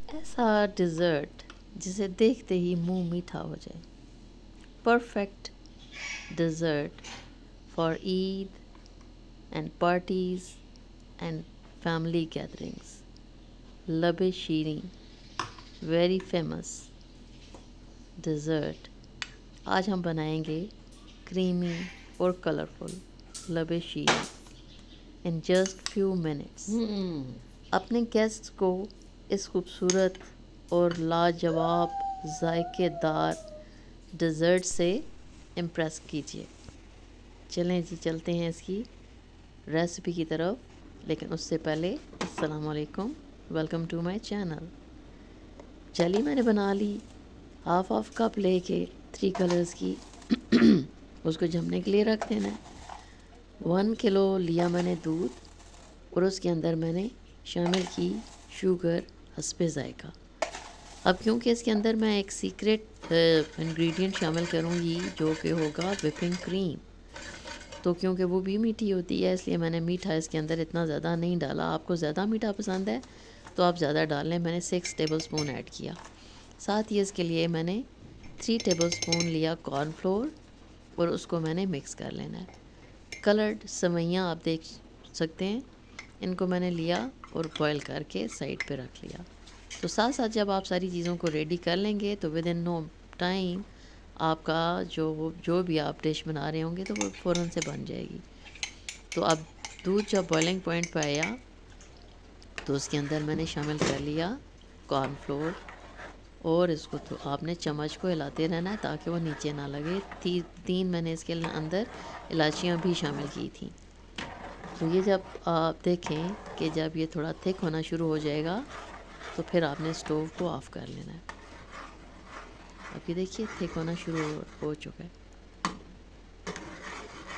ऐसा डिज़र्ट जिसे देखते ही मुंह मीठा हो जाए। Perfect dessert for Eid and parties and family gatherings. Labe Shireen, very famous dessert. आज हम बनाएंगे क्रीमी और कलरफुल लबे शीरी इन जस्ट फ्यू मिनट्स। अपने गेस्ट्स को इस खूबसूरत और लाजवाब जायकेदार डिज़र्ट से इम्प्रेस कीजिए। चलें जी, चलते हैं इसकी रेसिपी की तरफ, लेकिन उससे पहले अस्सलाम वालेकुम, वेलकम टू माय चैनल। चलिए, मैंने बना ली हाफ कप लेके 3 कलर्स की उसको जमने के लिए रख देना है। 1 किलो लिया मैंने दूध और उसके अंदर मैंने शामिल की शुगर हस्बे ज़ायका। अब क्योंकि इसके अंदर मैं एक सीक्रेट इंग्रेडिएंट शामिल करूँगी जो कि होगा व्हिपिंग क्रीम, तो क्योंकि वो भी मीठी होती है इसलिए मैंने मीठा इसके अंदर इतना ज़्यादा नहीं डाला। आपको ज़्यादा मीठा पसंद है तो आप ज़्यादा डाल लें। मैंने 6 टेबलस्पून ऐड किया। साथ ही इसके लिए मैंने 3 टेबलस्पून लिया कॉर्नफ्लोर और उसको मैंने मिक्स कर लेना है। कलर्ड सेवइयाँ आप देख सकते हैं, इनको मैंने लिया और बॉईल करके साइड पे रख लिया। तो साथ साथ जब आप सारी चीज़ों को रेडी कर लेंगे तो विद इन नो टाइम आपका जो भी आप डिश बना रहे होंगे तो वो फ़ौरन से बन जाएगी। तो अब दूध जब बॉइलिंग पॉइंट पे आया तो उसके अंदर मैंने शामिल कर लिया कॉर्नफ्लोर और इसको तो आपने चम्मच को हिलाते रहना है ताकि वो नीचे ना लगे। 3 मैंने इसके अंदर इलायचियाँ भी शामिल की थी। तो ये जब आप देखें कि जब ये थोड़ा थिक होना शुरू हो जाएगा तो फिर आपने स्टोव को ऑफ़ कर लेना है। अब ये देखिए थिक होना शुरू हो चुका है।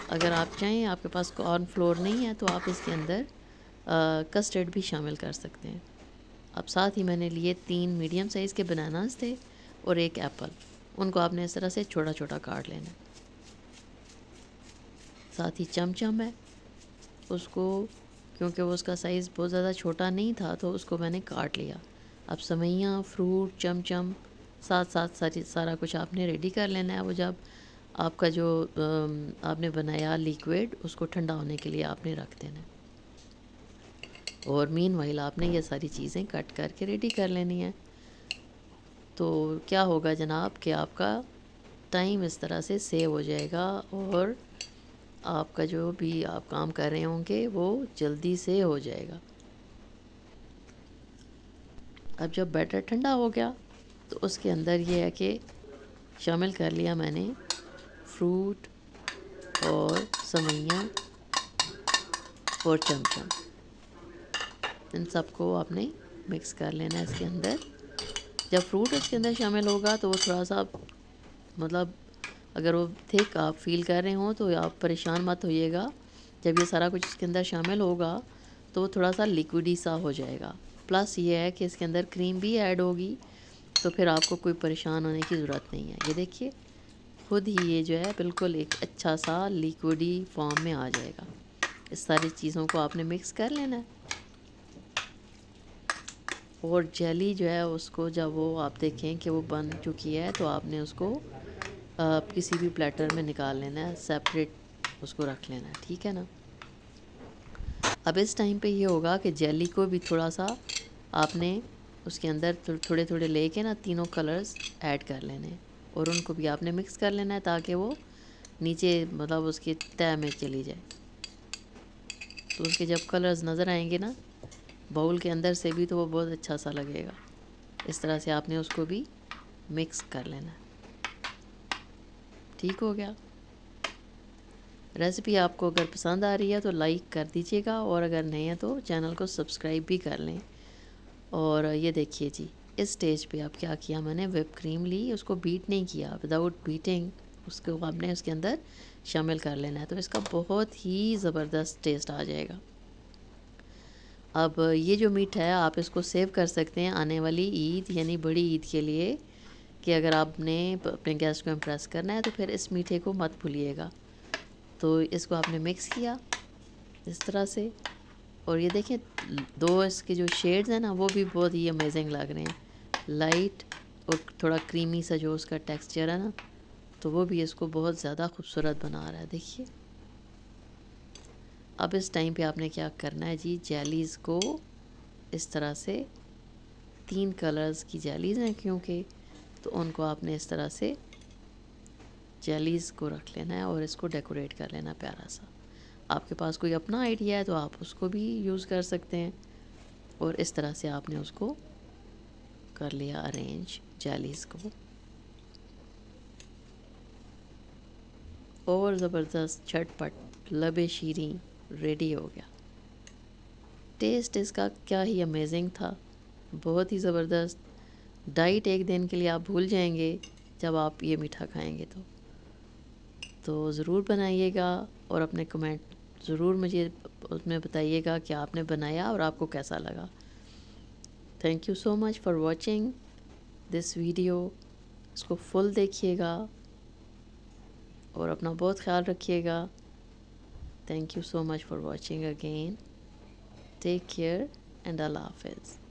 अगर आप चाहें, आपके पास कॉर्नफ्लोर नहीं है तो आप इसके अंदर कस्टर्ड भी शामिल कर सकते हैं। अब साथ ही मैंने लिए 3 मीडियम साइज़ के बनानास थे और 1 एप्पल। उनको आपने इस तरह से छोटा छोटा काट लेना है। साथ ही चमचम है, उसको क्योंकि वो उसका साइज़ बहुत ज़्यादा छोटा नहीं था तो उसको मैंने काट लिया। अब सेवइयाँ, फ्रूट, चमचम साथ साथ सारा कुछ आपने रेडी कर लेना है। वो जब आपका जो आपने बनाया लिक्विड उसको ठंडा होने के लिए आपने रख देना है और मीनवाइल आपने ये सारी चीज़ें कट करके रेडी कर लेनी है। तो क्या होगा जनाब कि आपका टाइम इस तरह से सेव हो जाएगा और आपका जो भी आप काम कर रहे होंगे वो जल्दी से हो जाएगा। अब जब बैटर ठंडा हो गया तो उसके अंदर ये है कि शामिल कर लिया मैंने फ्रूट और सेवइयाँ और चमचम। इन सबको आपने मिक्स कर लेना है इसके अंदर। जब फ्रूट इसके अंदर शामिल होगा तो वो थोड़ा सा मतलब अगर वो थिक आप फील कर रहे हो तो आप परेशान मत होइएगा। जब ये सारा कुछ इसके अंदर शामिल होगा तो वो थोड़ा सा लिक्विडी सा हो जाएगा। प्लस ये है कि इसके अंदर क्रीम भी ऐड होगी तो फिर आपको कोई परेशान होने की ज़रूरत नहीं है। ये देखिए खुद ही ये जो है बिल्कुल एक अच्छा सा लिक्विडी फॉर्म में आ जाएगा। इस सारी चीज़ों को आपने मिक्स कर लेना है और जेली जो है उसको जब वो आप देखें कि वो बन चुकी है तो आपने उसको किसी भी प्लेटर में निकाल लेना है, सेपरेट उसको रख लेना है, ठीक है ना। अब इस टाइम पे ये होगा कि जेली को भी थोड़ा सा आपने उसके अंदर थोड़े थोड़े लेके ना तीनों कलर्स ऐड कर लेने हैं और उनको भी आपने मिक्स कर लेना है ताकि वो नीचे मतलब उसकी तह में चली जाए। तो उसके जब कलर्स नज़र आएंगे ना बाउल के अंदर से भी तो वो बहुत अच्छा सा लगेगा। इस तरह से आपने उसको भी मिक्स कर लेना है। ठीक हो गया। रेसिपी आपको अगर पसंद आ रही है तो लाइक कर दीजिएगा और अगर नहीं है तो चैनल को सब्सक्राइब भी कर लें। और ये देखिए जी, इस स्टेज पे अब क्या किया मैंने, व्हिप क्रीम ली, उसको बीट नहीं किया, विदाउट बीटिंग उसको आपने उसके अंदर शामिल कर लेना है तो इसका बहुत ही ज़बरदस्त टेस्ट आ जाएगा। अब ये जो मीठा है आप इसको सेव कर सकते हैं आने वाली ईद यानी बड़ी ईद के लिए, कि अगर आपने अपने गेस्ट को इम्प्रेस करना है तो फिर इस मीठे को मत भूलिएगा। तो इसको आपने मिक्स किया इस तरह से और ये देखें, दो इसके जो शेड्स हैं ना वो भी बहुत ही अमेजिंग लग रहे हैं, लाइट और थोड़ा क्रीमी सा जो उसका टेक्सचर है ना, तो वो भी इसको बहुत ज़्यादा खूबसूरत बना रहा है। देखिए, अब इस टाइम पे आपने क्या करना है जी, जेलीज़ को इस तरह से, 3 कलर्स की जेलीज़ हैं क्योंकि, तो उनको आपने इस तरह से जेलीज़ को रख लेना है और इसको डेकोरेट कर लेना प्यारा सा। आपके पास कोई अपना आइडिया है तो आप उसको भी यूज़ कर सकते हैं। और इस तरह से आपने उसको कर लिया अरेंज जेलीज़ को, और ज़बरदस्त झटपट लबे शीरी रेडी हो गया। टेस्ट इसका क्या ही अमेजिंग था, बहुत ही ज़बरदस्त। डाइट एक दिन के लिए आप भूल जाएंगे जब आप ये मीठा खाएंगे तो ज़रूर बनाइएगा और अपने कमेंट ज़रूर मुझे उसमें बताइएगा कि आपने बनाया और आपको कैसा लगा। Thank you so much for watching this video. इसको फुल देखिएगा और अपना बहुत ख्याल रखिएगा। Thank you so much for watching again. Take care and अल्लाह हाफिज़।